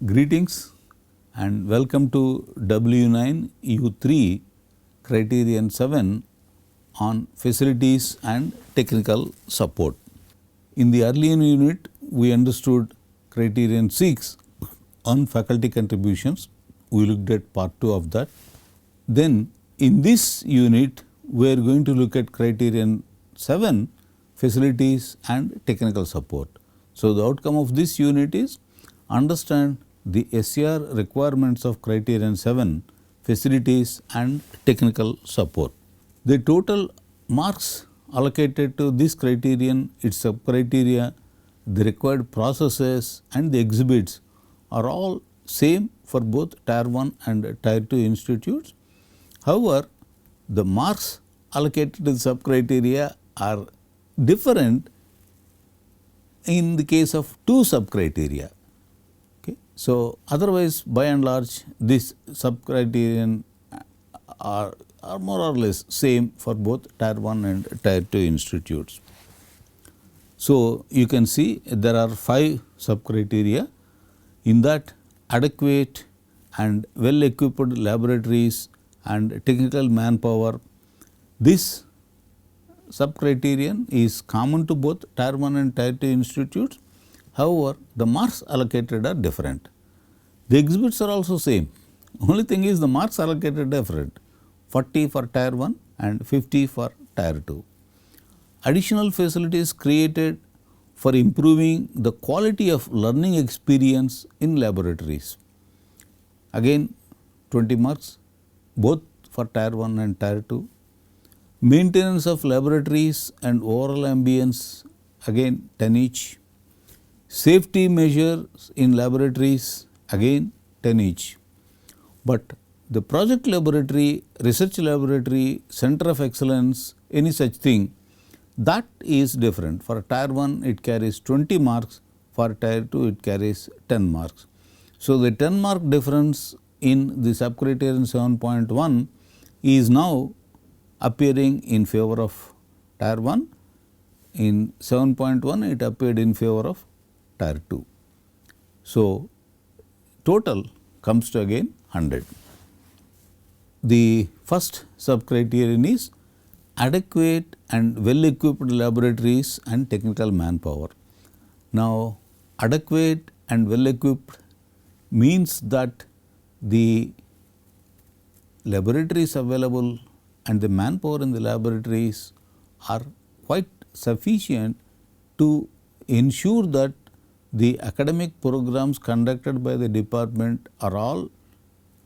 Greetings and welcome to W9U3 Criterion 7 on facilities and technical support. In the earlier unit, we understood Criterion 6 on faculty contributions. We looked at part 2 of that. Then in this unit, we are going to look at Criterion 7 facilities and technical support. So, the outcome of this unit is understand the SCR requirements of Criterion 7 facilities and technical support. The total marks allocated to this criterion, its sub-criteria, the required processes and the exhibits are all same for both Tier 1 and Tier 2 institutes. However, the marks allocated to the sub-criteria are different in the case of two sub-criteria. Okay. So, otherwise by and large this sub-criterion are more or less same for both Tier 1 and Tier 2 institutes. So, you can see there are 5 sub-criteria. In that, adequate and well equipped laboratories and technical manpower. This sub-criterion is common to both Tier 1 and Tier 2 institutes. However, the marks allocated are different. The exhibits are also same. Only thing is the marks allocated different, 40 for Tier 1 and 50 for Tier 2. Additional facilities created for improving the quality of learning experience in laboratories. Again 20 marks both for Tier 1 and Tier 2. Maintenance of laboratories and overall ambience, again 10 each. Safety measures in laboratories, again 10 each. But the project laboratory, research laboratory, center of excellence, any such thing, that is different. For Tier 1 it carries 20 marks, for Tier 2 it carries 10 marks. So, the 10 mark difference in the sub-criterion 7.1 is now appearing in favor of Tier 1. In 7.1 it appeared in favor of Tier 2. So, total comes to again 100. The first sub-criterion is adequate and well equipped laboratories and technical manpower. Now, adequate and well equipped means that the laboratories available and the manpower in the laboratories are quite sufficient to ensure that the academic programs conducted by the department are all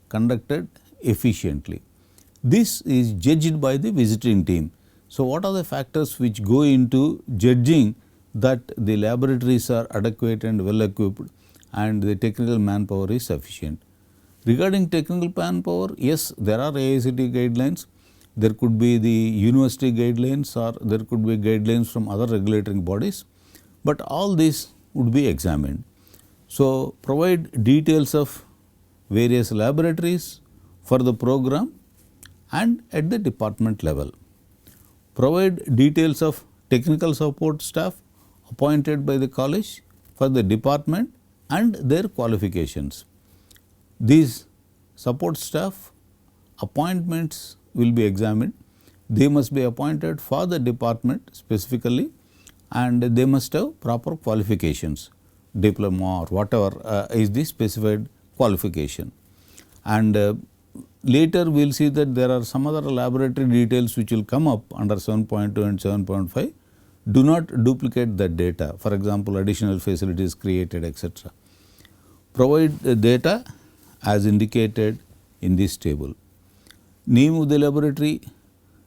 conducted efficiently. This is judged by the visiting team. So, what are the factors which go into judging that the laboratories are adequate and well equipped and the technical manpower is sufficient? Regarding technical manpower, yes, there are AICTE guidelines, there could be the university guidelines or there could be guidelines from other regulatory bodies, but all these would be examined. So, provide details of various laboratories for the program and at the department level. Provide details of technical support staff appointed by the college for the department and their qualifications. These support staff appointments will be examined. They must be appointed for the department specifically and they must have proper qualifications, diploma or whatever is the specified qualification. And later we will see that there are some other laboratory details which will come up under 7.2 and 7.5. Do not duplicate that data, for example, additional facilities created, etc. Provide the data as indicated in this table. Name of the laboratory,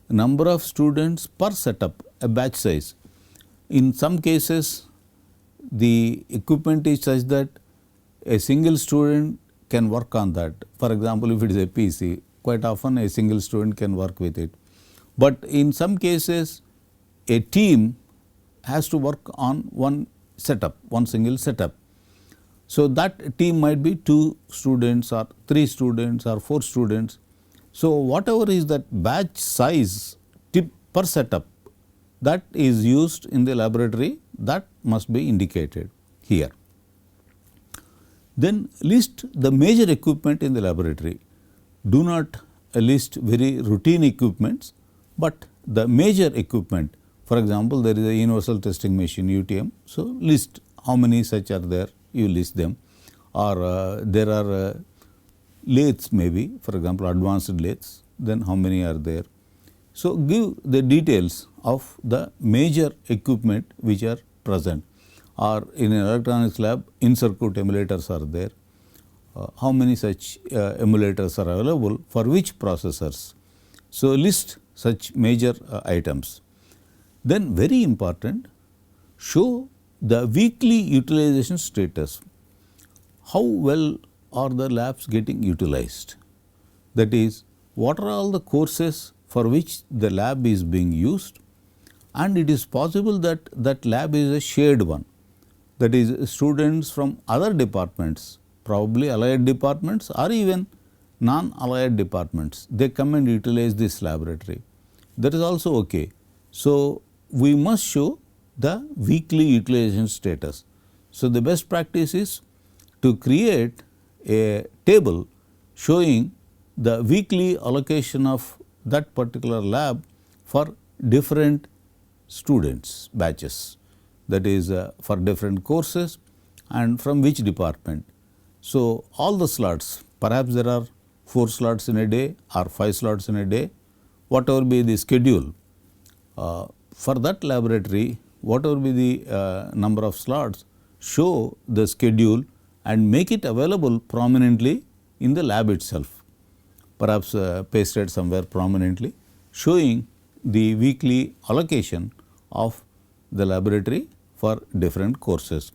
number of students per setup, a batch size. In some cases, the equipment is such that a single student can work on that. For example, if it is a PC, quite often a single student can work with it. But in some cases, a team has to work on one setup, one single setup. So, that team might be 2 students or 3 students or 4 students. So, whatever is that batch size per setup that is used in the laboratory, that must be indicated here. Then list the major equipment in the laboratory. Do not list very routine equipments, but the major equipment. For example, there is a universal testing machine UTM. So, list how many such are there, you list them, or there are lathes maybe, for example, advanced lathes, then how many are there. So, give the details of the major equipment which are present, or in an electronics lab in circuit emulators are there. How many such emulators are available for which processors. So, list such major items. Then very important, show the weekly utilization status. How well are the labs getting utilized? That is, what are all the courses for which the lab is being used, and it is possible that that lab is a shared one. That is, students from other departments, probably allied departments or even non-allied departments, they come and utilize this laboratory. That is also okay. So, we must show the weekly utilization status. So, the best practice is to create a table showing the weekly allocation of that particular lab for different students batches, that is for different courses and from which department. So, all the slots, perhaps there are 4 slots in a day or 5 slots in a day, whatever be the schedule. For that laboratory, whatever be the number of slots, show the schedule and make it available prominently in the lab itself, perhaps pasted somewhere prominently, showing the weekly allocation of the laboratory for different courses,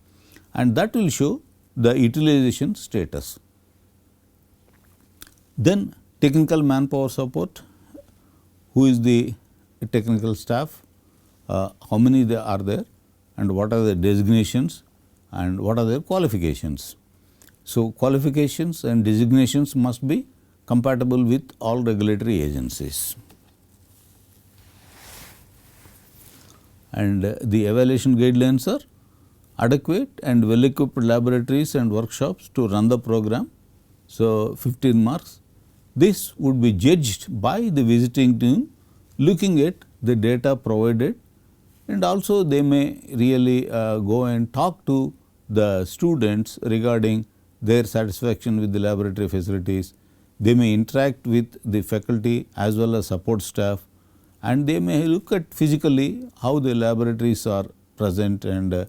and that will show the utilization status. Then technical manpower support, who is the technical staff, how many they are there, and what are the designations and what are their qualifications. So, qualifications and designations must be compatible with all regulatory agencies. And the evaluation guidelines are adequate and well equipped laboratories and workshops to run the program. So, 15 marks. This would be judged by the visiting team looking at the data provided, and also they may really go and talk to the students regarding their satisfaction with the laboratory facilities. They may interact with the faculty as well as support staff, and they may look at physically how the laboratories are present and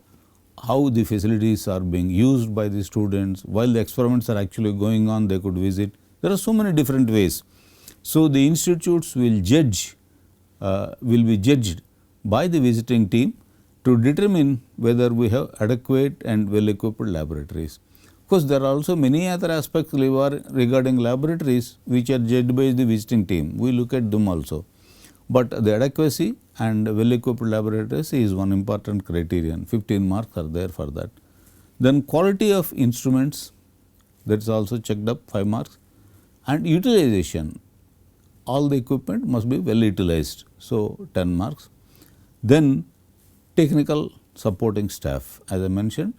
how the facilities are being used by the students. While the experiments are actually going on, they could visit. There are so many different ways. So, the institutes will judge, will be judged by the visiting team to determine whether we have adequate and well equipped laboratories. Of course, there are also many other aspects regarding laboratories which are judged by the visiting team. We look at them also, but the adequacy and well equipped laboratories is one important criterion. 15 marks are there for that. Then quality of instruments, that is also checked up, 5 marks, and utilization, all the equipment must be well utilized. So, 10 marks. Then technical supporting staff, as I mentioned,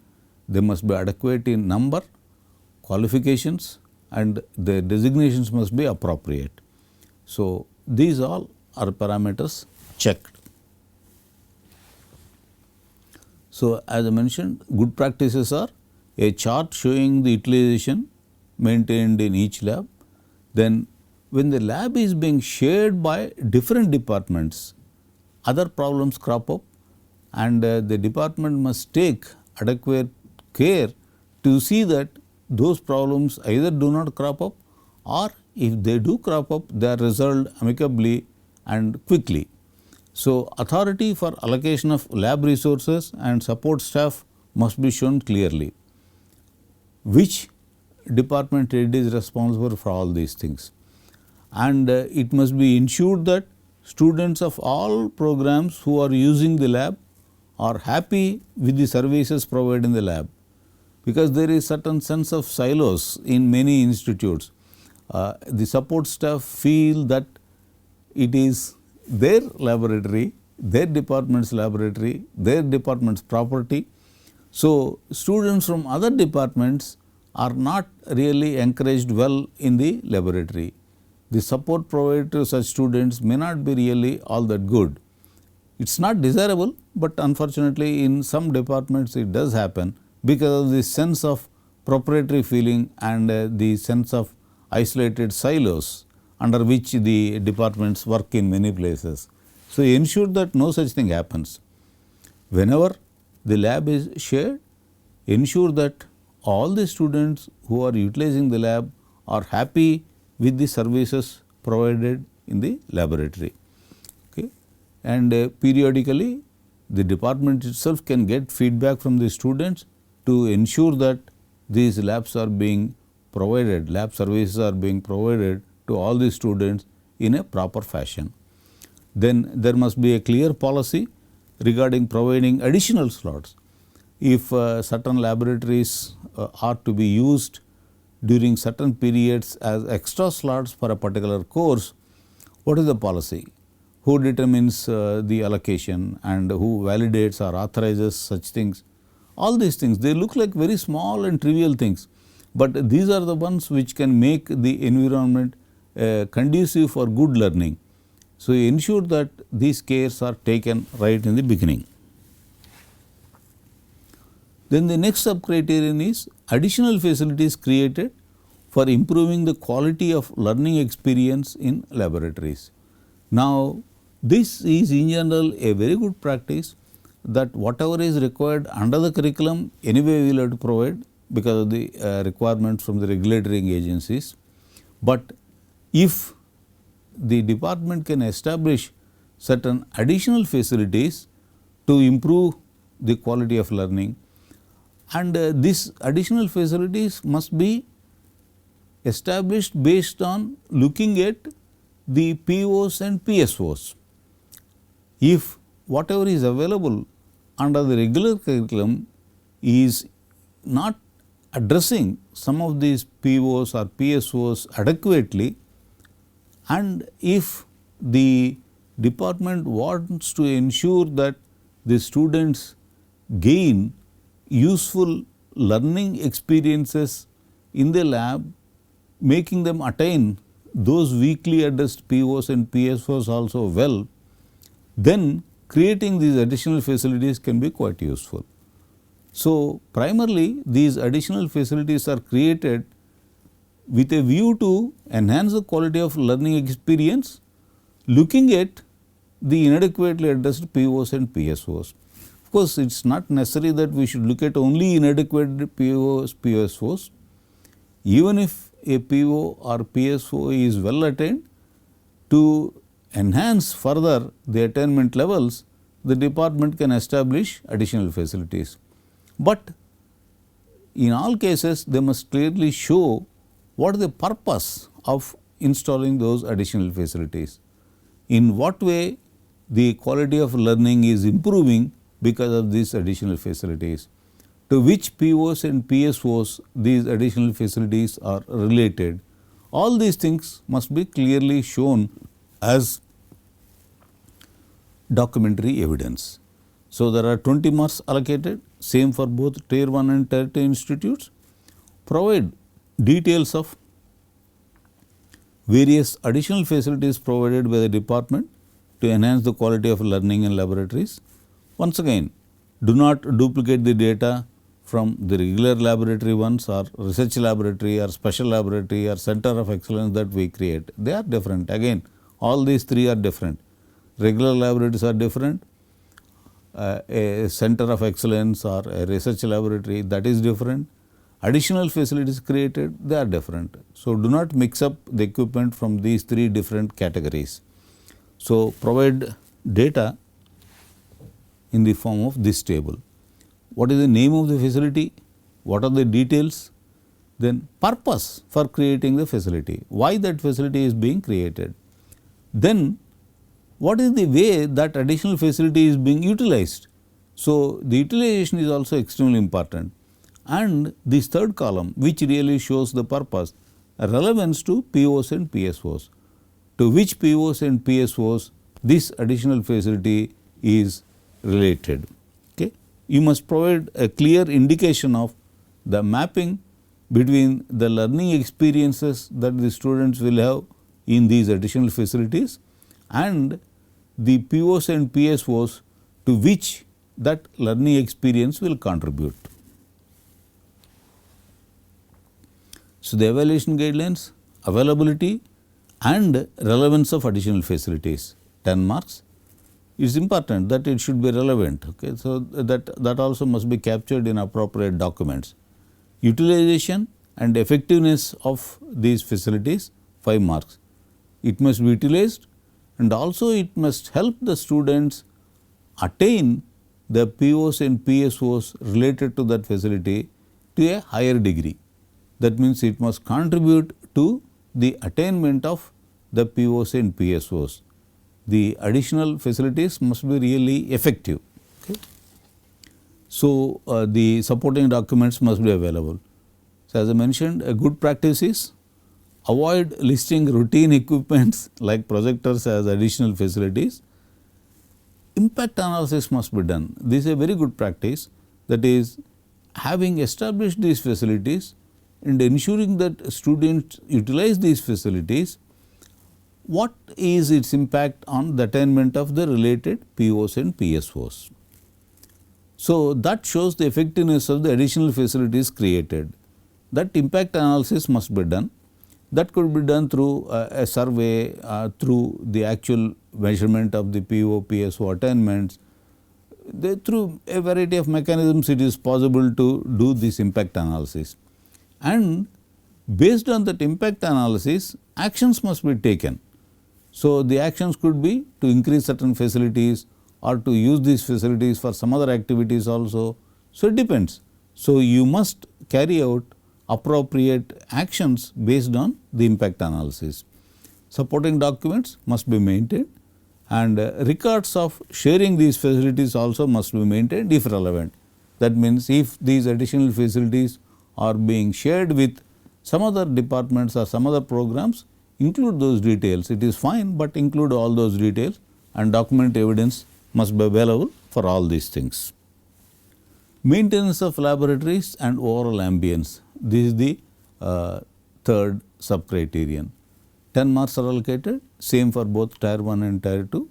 they must be adequate in number, qualifications, and their designations must be appropriate. So, these all are parameters checked. So, as I mentioned, good practices are a chart showing the utilization maintained in each lab. Then when the lab is being shared by different departments, other problems crop up, and the department must take adequate care to see that those problems either do not crop up, or if they do crop up, they are resolved amicably and quickly. So, authority for allocation of lab resources and support staff must be shown clearly. Which department head is responsible for all these things, and it must be ensured that students of all programs who are using the lab are happy with the services provided in the lab, because there is certain sense of silos in many institutes. The support staff feel that it is their laboratory, their department's laboratory, their department's property. So, students from other departments are not really encouraged well in the laboratory. The support provided to such students may not be really all that good. It is not desirable, but unfortunately in some departments it does happen because of the sense of proprietary feeling and the sense of isolated silos under which the departments work in many places. So, ensure that no such thing happens. Whenever the lab is shared, ensure that all the students who are utilizing the lab are happy with the services provided in the laboratory. Okay. And periodically the department itself can get feedback from the students to ensure that these labs are being provided, lab services are being provided to all the students in a proper fashion. Then there must be a clear policy regarding providing additional slots. If certain laboratories are to be used during certain periods as extra slots for a particular course, what is the policy? Who determines the allocation and who validates or authorizes such things? All these things, they look like very small and trivial things, but these are the ones which can make the environment conducive for good learning. So, ensure that these cares are taken right in the beginning. Then the next sub criterion is additional facilities created for improving the quality of learning experience in laboratories. Now, this is in general a very good practice, that whatever is required under the curriculum anyway we will have to provide because of the requirements from the regulatory agencies. But if the department can establish certain additional facilities to improve the quality of learning, and these additional facilities must be established based on looking at the POs and PSOs. If whatever is available under the regular curriculum is not addressing some of these POs or PSOs adequately, and if the department wants to ensure that the students gain useful learning experiences in the lab, making them attain those weekly addressed POs and PSOs also well, then creating these additional facilities can be quite useful. So, primarily these additional facilities are created with a view to enhance the quality of learning experience, looking at the inadequately addressed POs and PSOs. Of course, it is not necessary that we should look at only inadequate POs, PSOs. Even if a PO or PSO is well attained, to enhance further the attainment levels, the department can establish additional facilities. But in all cases, they must clearly show what is the purpose of installing those additional facilities. In what way the quality of learning is improving because of these additional facilities, to which POs and PSOs these additional facilities are related. All these things must be clearly shown as documentary evidence. So, there are 20 marks allocated, same for both tier 1 and tier 2 institutes. Provide details of various additional facilities provided by the department to enhance the quality of learning in laboratories. Once again, do not duplicate the data from the regular laboratory ones or research laboratory or special laboratory or center of excellence that we create. They are different. Again, all these three are different. Regular laboratories are different, a center of excellence or a research laboratory, that is different. Additional facilities created, they are different. So, do not mix up the equipment from these three different categories. So, provide data in the form of this table. What is the name of the facility? What are the details? Then purpose for creating the facility, why that facility is being created. Then what is the way that additional facility is being utilized. So, the utilization is also extremely important. And this third column, which really shows the purpose, relevance to POs and PSOs, to which POs and PSOs this additional facility is related. Okay. You must provide a clear indication of the mapping between the learning experiences that the students will have in these additional facilities and the POs and PSOs to which that learning experience will contribute. So, the evaluation guidelines, availability and relevance of additional facilities, 10 marks. It is important that it should be relevant. Okay. So, that also must be captured in appropriate documents. Utilization and effectiveness of these facilities, 5 marks. It must be utilized and also it must help the students attain the POs and PSOs related to that facility to a higher degree. That means, it must contribute to the attainment of the POs and PSOs. The additional facilities must be really effective. Okay. So, the supporting documents must be available. So, as I mentioned, a good practice is avoid listing routine equipments like projectors as additional facilities. Impact analysis must be done. This is a very good practice, that is, having established these facilities and ensuring that students utilize these facilities, what is its impact on the attainment of the related POs and PSOs. So, that shows the effectiveness of the additional facilities created. That impact analysis must be done. That could be done through a survey, through the actual measurement of the PO, PSO attainments. Through a variety of mechanisms, it is possible to do this impact analysis. And based on that impact analysis, actions must be taken. So, the actions could be to increase certain facilities or to use these facilities for some other activities also. So, it depends. So, you must carry out appropriate actions based on the impact analysis. Supporting documents must be maintained and records of sharing these facilities also must be maintained if relevant. That means, if these additional facilities are being shared with some other departments or some other programs, include those details. It is fine, but include all those details and document evidence must be available for all these things. Maintenance of laboratories and overall ambience. This is the third sub criterion. 10 marks are allocated, same for both tier 1 and tier 2.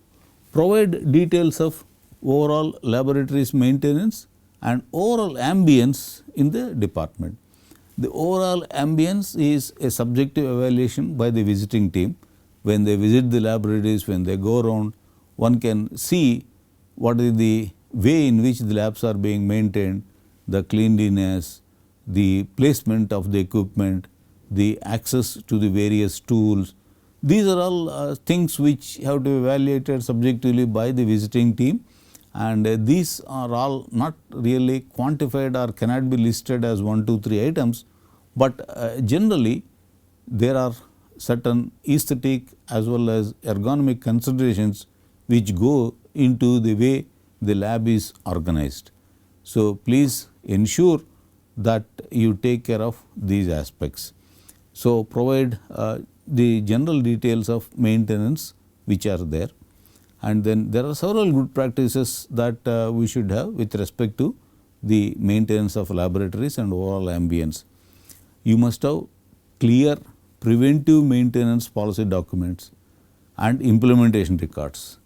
Provide details of overall laboratories maintenance and overall ambience in the department. The overall ambience is a subjective evaluation by the visiting team. When they visit the laboratories, when they go around, one can see what is the way in which the labs are being maintained, the cleanliness, the placement of the equipment, the access to the various tools. These are all things which have to be evaluated subjectively by the visiting team, and these are all not really quantified or cannot be listed as 1, 2, 3 items, but generally there are certain aesthetic as well as ergonomic considerations which go into the way the lab is organized. So, please ensure that you take care of these aspects. So, provide the general details of maintenance which are there, and then there are several good practices that we should have with respect to the maintenance of laboratories and overall ambience. You must have clear preventive maintenance policy documents and implementation records.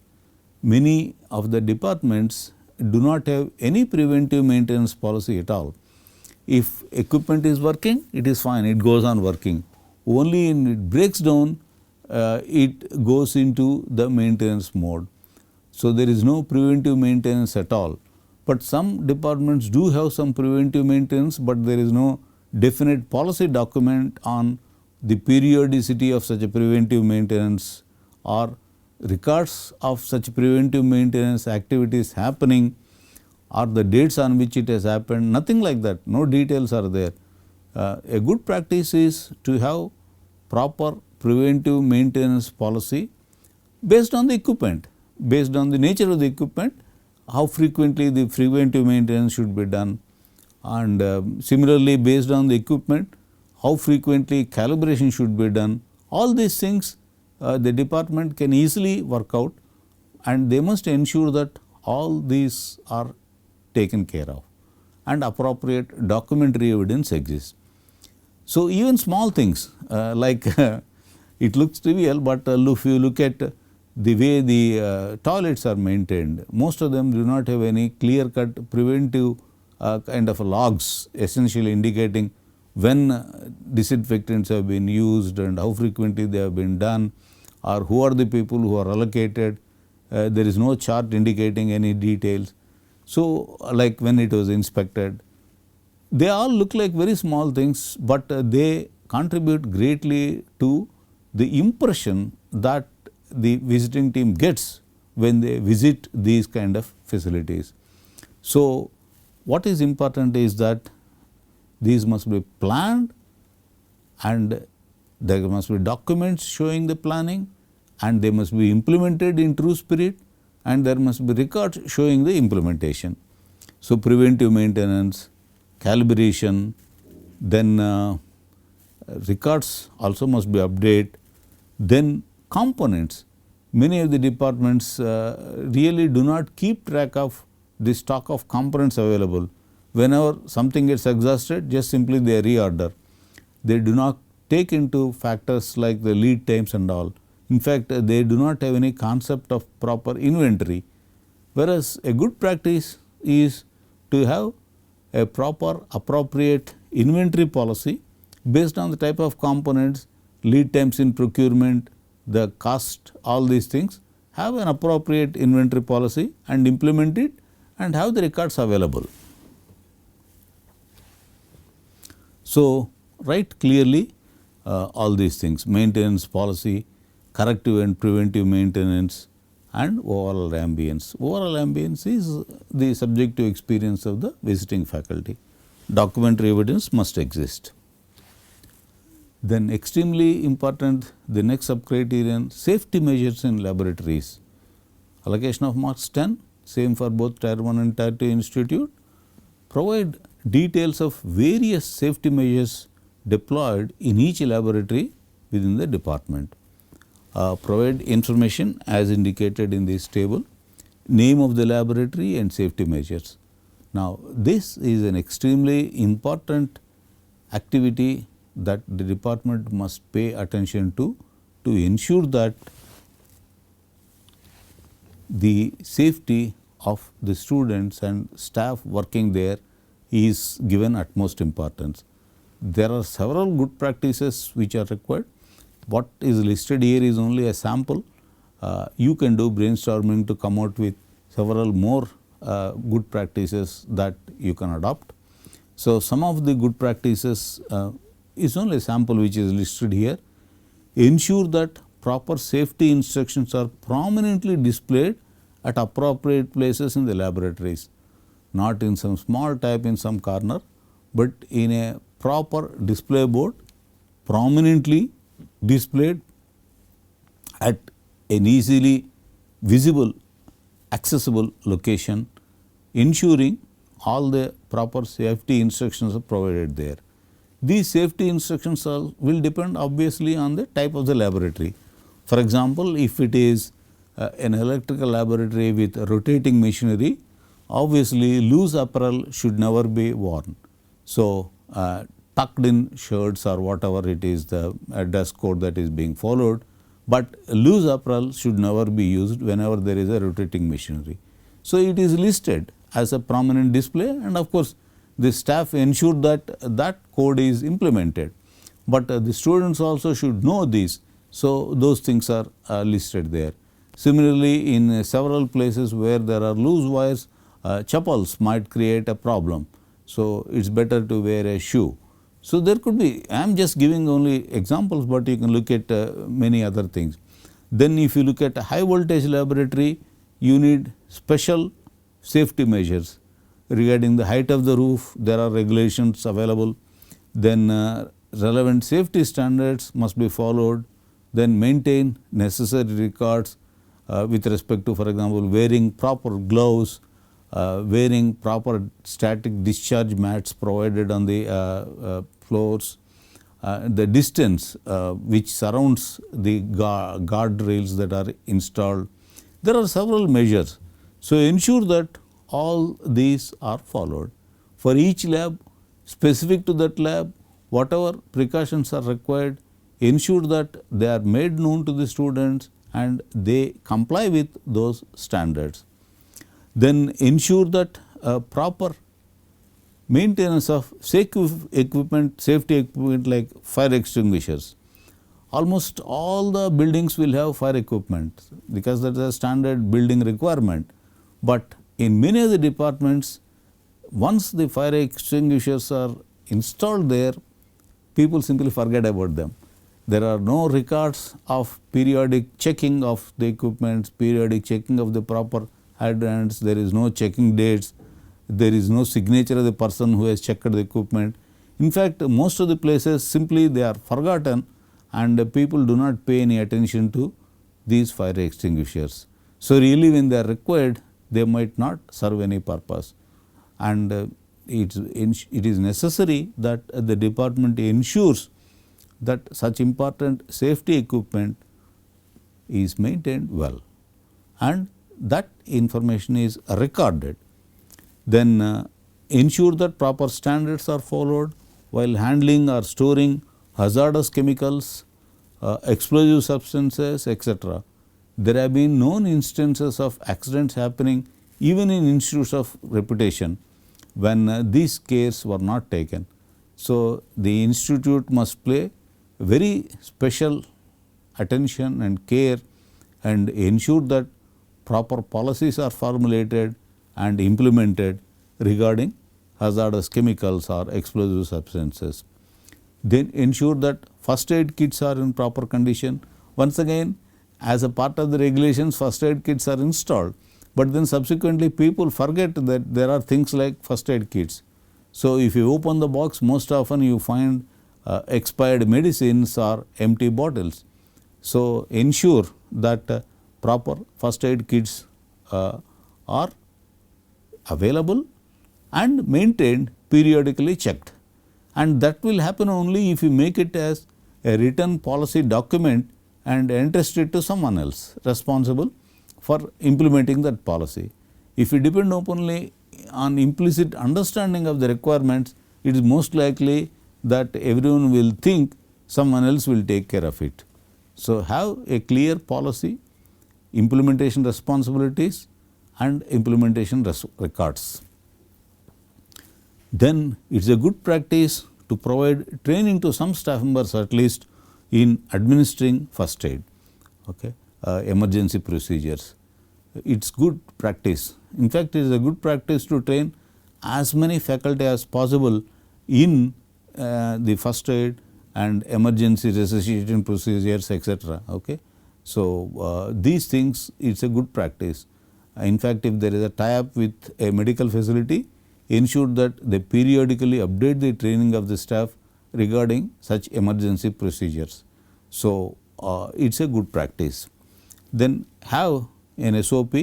Many of the departments do not have any preventive maintenance policy at all. If equipment is working, it is fine, it goes on working. Only when it breaks down, it goes into the maintenance mode. So, there is no preventive maintenance at all, but some departments do have some preventive maintenance, but there is no definite policy document on the periodicity of such a preventive maintenance or records of such preventive maintenance activities happening or the dates on which it has happened, nothing like that, no details are there. A good practice is to have proper preventive maintenance policy based on the equipment, based on the nature of the equipment, how frequently the preventive maintenance should be done, and similarly based on the equipment, how frequently calibration should be done. All these things the department can easily work out, and they must ensure that all these are taken care of and appropriate documentary evidence exists. So, even small things like it looks trivial, but if you look at the way the toilets are maintained, most of them do not have any clear cut preventive kind of logs, essentially indicating when disinfectants have been used and how frequently they have been done, or who are the people who are allocated. There is no chart indicating any details. So, like when it was inspected, they all look like very small things, but they contribute greatly to the impression that the visiting team gets when they visit these kind of facilities. So, what is important is that these must be planned, and there must be documents showing the planning, and they must be implemented in true spirit, and there must be records showing the implementation. So, preventive maintenance, calibration, then records also must be updated, then components. Many of the departments really do not keep track of the stock of components available. Whenever something gets exhausted, just simply they reorder. They do not take into factors like the lead times and all. In fact, they do not have any concept of proper inventory, whereas a good practice is to have a proper appropriate inventory policy based on the type of components, lead times in procurement, the cost, all these things. Have an appropriate inventory policy and implement it, and have the records available. So, write clearly all these things: maintenance policy, corrective and preventive maintenance, and overall ambience. Overall ambience is the subjective experience of the visiting faculty. Documentary evidence must exist. Then extremely important, the next sub-criterion, safety measures in laboratories. Allocation of marks 10, same for both Tier 1 and Tier 2 institute. Provide details of various safety measures deployed in each laboratory within the department. Provide information as indicated in this table, name of the laboratory and safety measures. Now, this is an extremely important activity that the department must pay attention to ensure that the safety of the students and staff working there is given utmost importance. There are several good practices which are required. What is listed here is only a sample. You can do brainstorming to come out with several more good practices that you can adopt. So, some of the good practices is only a sample which is listed here. Ensure that proper safety instructions are prominently displayed at appropriate places in the laboratories, not in some small type in some corner, but in a proper display board, prominently displayed at an easily visible, accessible location, ensuring all the proper safety instructions are provided there. These safety instructions will depend obviously on the type of the laboratory. For example, if it is an electrical laboratory with rotating machinery, obviously loose apparel should never be worn. So, tucked in shirts or whatever it is, the dress code that is being followed, but loose apparel should never be used whenever there is a rotating machinery. So, it is listed as a prominent display, and of course, the staff ensure that that code is implemented, but the students also should know this. So, those things are listed there. Similarly, in several places where there are loose wires, chappals might create a problem. So, it is better to wear a shoe. So, there could be, I am just giving only examples, but you can look at many other things. Then if you look at a high voltage laboratory, you need special safety measures. Regarding the height of the roof, there are regulations available. Then relevant safety standards must be followed. Then maintain necessary records with respect to, for example, wearing proper gloves, wearing proper static discharge mats provided on the floors, the distance which surrounds the guard rails that are installed. There are several measures. So, ensure that all these are followed. For each lab, specific to that lab, whatever precautions are required, ensure that they are made known to the students and they comply with those standards. Then ensure that proper maintenance of safety equipment like fire extinguishers. Almost all the buildings will have fire equipment because that is a standard building requirement, but in many of the departments, once the fire extinguishers are installed there, people simply forget about them. There are no records of periodic checking of the equipment, periodic checking of the proper hydrants, there is no checking dates, there is no signature of the person who has checked the equipment. In fact, most of the places simply they are forgotten and people do not pay any attention to these fire extinguishers. So, really when they are required, they might not serve any purpose, and it is necessary that the department ensures that such important safety equipment is maintained well and that information is recorded. Then ensure that proper standards are followed while handling or storing hazardous chemicals, explosive substances, etc. There have been known instances of accidents happening even in institutes of reputation when these cares were not taken. So, the institute must play very special attention and care and ensure that proper policies are formulated and implemented regarding hazardous chemicals or explosive substances. Then ensure that first aid kits are in proper condition. Once again, as a part of the regulations, first aid kits are installed, but then subsequently people forget that there are things like first aid kits. So, if you open the box, most often you find expired medicines or empty bottles. So, ensure that proper first aid kits are available and maintained, periodically checked, and that will happen only if you make it as a written policy document and entrust it to someone else responsible for implementing that policy. If you depend openly on implicit understanding of the requirements, it is most likely that everyone will think someone else will take care of it. So, have a clear policy, implementation responsibilities and implementation records. Then it is a good practice to provide training to some staff members at least in administering first aid, emergency procedures. It is good practice. In fact, it is a good practice to train as many faculty as possible in the first aid and emergency resuscitation procedures, etc. So, these things it is a good practice. In fact, if there is a tie-up with a medical facility, ensure that they periodically update the training of the staff regarding such emergency procedures. So, it is a good practice. Then have an SOP,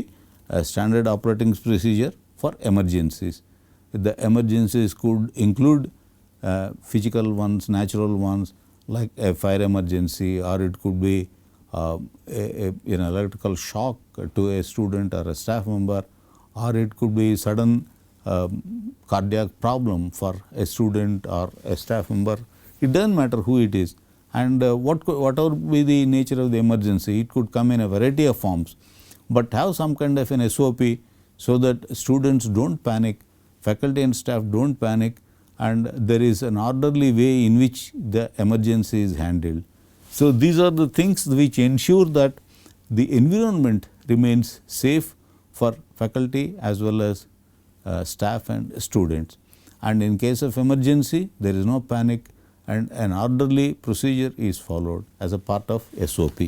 a standard operating procedure for emergencies. The emergencies could include physical ones, natural ones like a fire emergency, or it could be an electrical shock to a student or a staff member, or it could be sudden cardiac problem for a student or a staff member. It does not matter who it is, and whatever be the nature of the emergency, it could come in a variety of forms, but have some kind of an SOP so that students do not panic, faculty and staff do not panic, and there is an orderly way in which the emergency is handled. So, these are the things which ensure that the environment remains safe for faculty as well as staff and students, and in case of emergency there is no panic and an orderly procedure is followed as a part of SOP.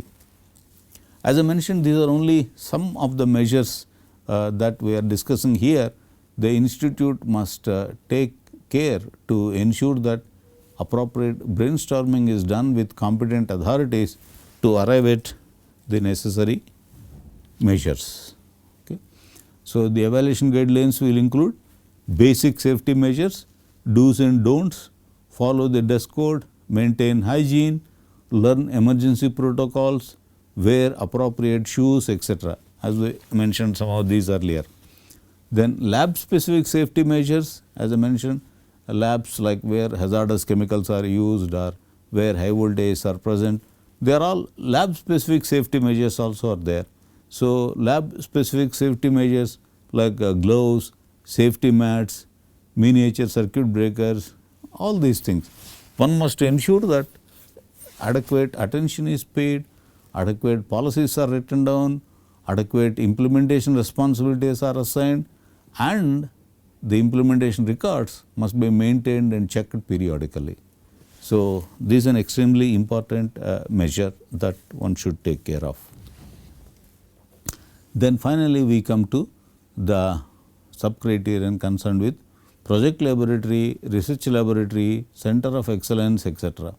As I mentioned, these are only some of the measures that we are discussing here. The institute must take care to ensure that appropriate brainstorming is done with competent authorities to arrive at the necessary measures. So, the evaluation guidelines will include basic safety measures, do's and don'ts, follow the dress code, maintain hygiene, learn emergency protocols, wear appropriate shoes, etc. as we mentioned some of these earlier. Then lab specific safety measures, as I mentioned, labs like where hazardous chemicals are used or where high voltages are present. They are all lab specific safety measures also are there. So, lab specific safety measures like gloves, safety mats, miniature circuit breakers, all these things. One must ensure that adequate attention is paid, adequate policies are written down, adequate implementation responsibilities are assigned, and the implementation records must be maintained and checked periodically. So, this is an extremely important measure that one should take care of. Then finally, we come to the sub-criterion concerned with project laboratory, research laboratory, center of excellence, etc.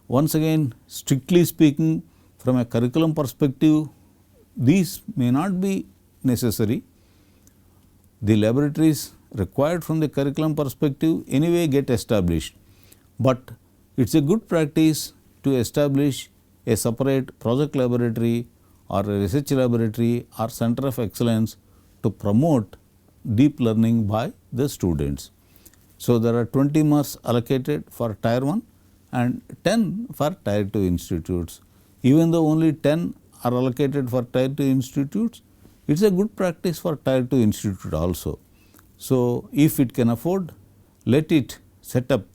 Once again, strictly speaking, from a curriculum perspective, these may not be necessary. The laboratories required from the curriculum perspective anyway get established, but it is a good practice to establish a separate project laboratory or a research laboratory or center of excellence to promote deep learning by the students. So, there are 20 marks allocated for tier 1 and 10 for tier 2 institutes. Even though only 10 are allocated for tier 2 institutes, it is a good practice for tier 2 institute also. So, if it can afford, let it set up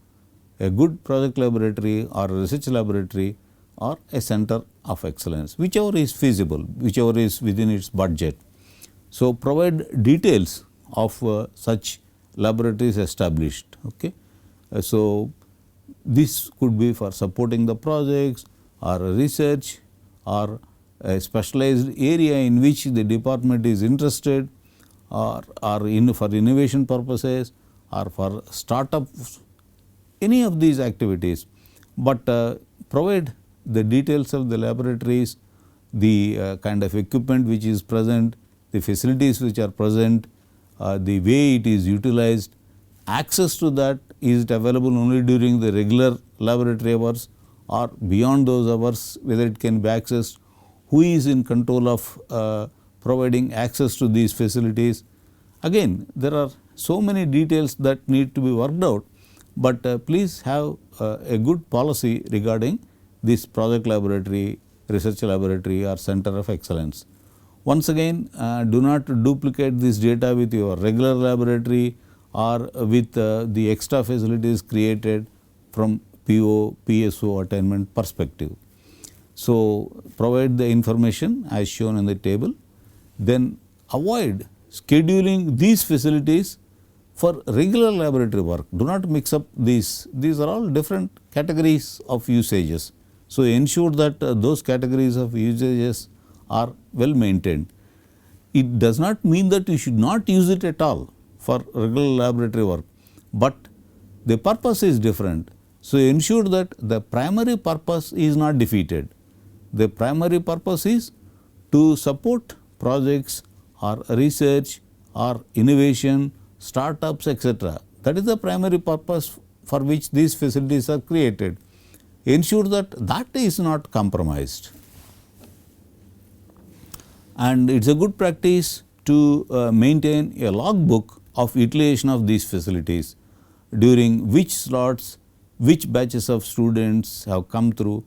a good project laboratory or a research laboratory or a center of excellence, whichever is feasible, whichever is within its budget. So, provide details of such laboratories established. Okay. So, this could be for supporting the projects or research or a specialized area in which the department is interested, or for innovation purposes or for startups, any of these activities, but provide the details of the laboratories, the kind of equipment which is present, the facilities which are present, the way it is utilized, access to that, is it available only during the regular laboratory hours or beyond those hours, whether it can be accessed, who is in control of providing access to these facilities. Again, there are so many details that need to be worked out, but please have a good policy regarding this project laboratory, research laboratory or center of excellence. Once again, do not duplicate this data with your regular laboratory or with the extra facilities created from PO, PSO attainment perspective. So, provide the information as shown in the table, then avoid scheduling these facilities for regular laboratory work. Do not mix up these are all different categories of usages. So, ensure that those categories of usages are well maintained. It does not mean that you should not use it at all for regular laboratory work, but the purpose is different. So, ensure that the primary purpose is not defeated. The primary purpose is to support projects or research or innovation, startups, etc. That is the primary purpose for which these facilities are created. Ensure that that is not compromised. And it is a good practice to maintain a logbook of utilization of these facilities, during which slots, which batches of students have come through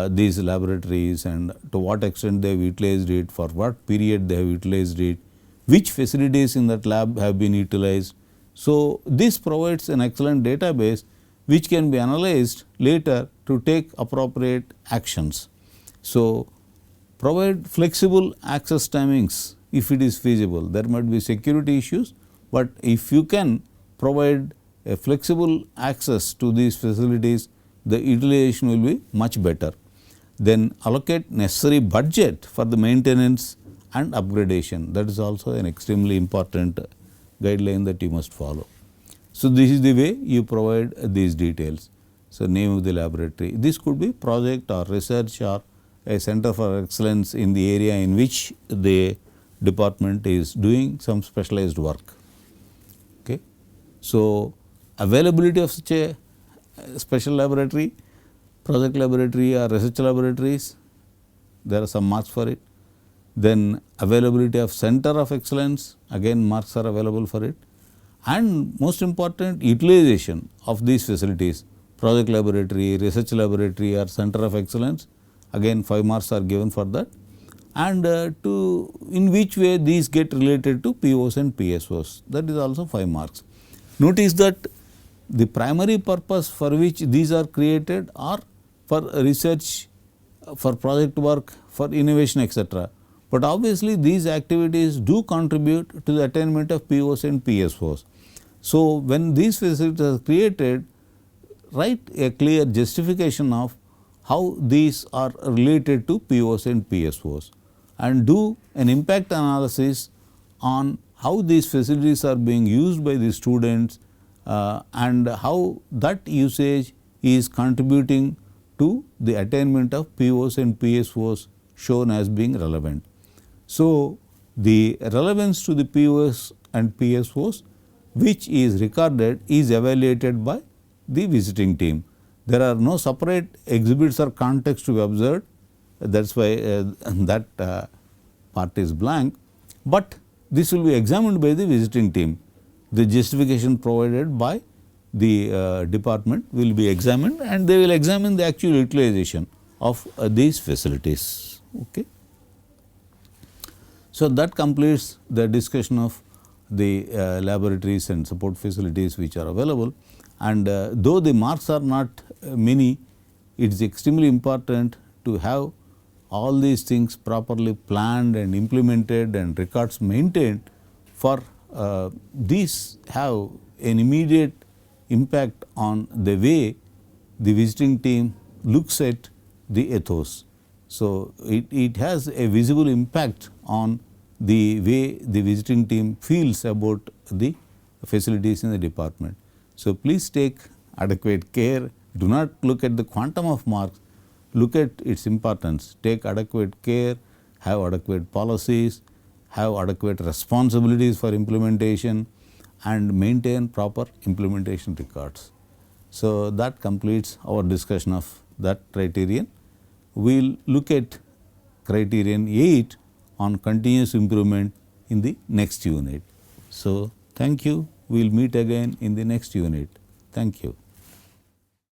these laboratories and to what extent they have utilized it, for what period they have utilized it, which facilities in that lab have been utilized. So, this provides an excellent database which can be analyzed later to take appropriate actions. So, provide flexible access timings if it is feasible. There might be security issues, but if you can provide a flexible access to these facilities, the utilization will be much better. Then allocate necessary budget for the maintenance and upgradation. That is also an extremely important guideline that you must follow. So, this is the way you provide these details. So, name of the laboratory. This could be project or research or a center for excellence in the area in which the department is doing some specialized work. Okay. So, availability of such a special laboratory, project laboratory or research laboratories, there are some marks for it. Then availability of center of excellence, again marks are available for it. and most important, utilization of these facilities, project laboratory, research laboratory or center of excellence, again 5 marks are given for that, and to in which way these get related to POs and PSOs, that is also 5 marks. Notice that the primary purpose for which these are created are for research, for project work, for innovation, etc. But obviously these activities do contribute to the attainment of POs and PSOs. So when these facilities are created, write a clear justification of how these are related to POs and PSOs, and do an impact analysis on how these facilities are being used by the students and how that usage is contributing to the attainment of POs and PSOs shown as being relevant. So, the relevance to the POs and PSOs which is recorded is evaluated by the visiting team. There are no separate exhibits or context to be observed, that is why that part is blank, but this will be examined by the visiting team. The justification provided by the department will be examined, and they will examine the actual utilization of these facilities. Okay. So, that completes the discussion of the laboratories and support facilities which are available, and though the marks are not many, it is extremely important to have all these things properly planned and implemented and records maintained, for these have an immediate impact on the way the visiting team looks at the ethos. So, it has a visible impact on the way the visiting team feels about the facilities in the department. So, please take adequate care, do not look at the quantum of marks, look at its importance, take adequate care, have adequate policies, have adequate responsibilities for implementation, and maintain proper implementation records. So, that completes our discussion of that criterion. We will look at criterion 8 on continuous improvement in the next unit. So, thank you. We will meet again in the next unit. Thank you.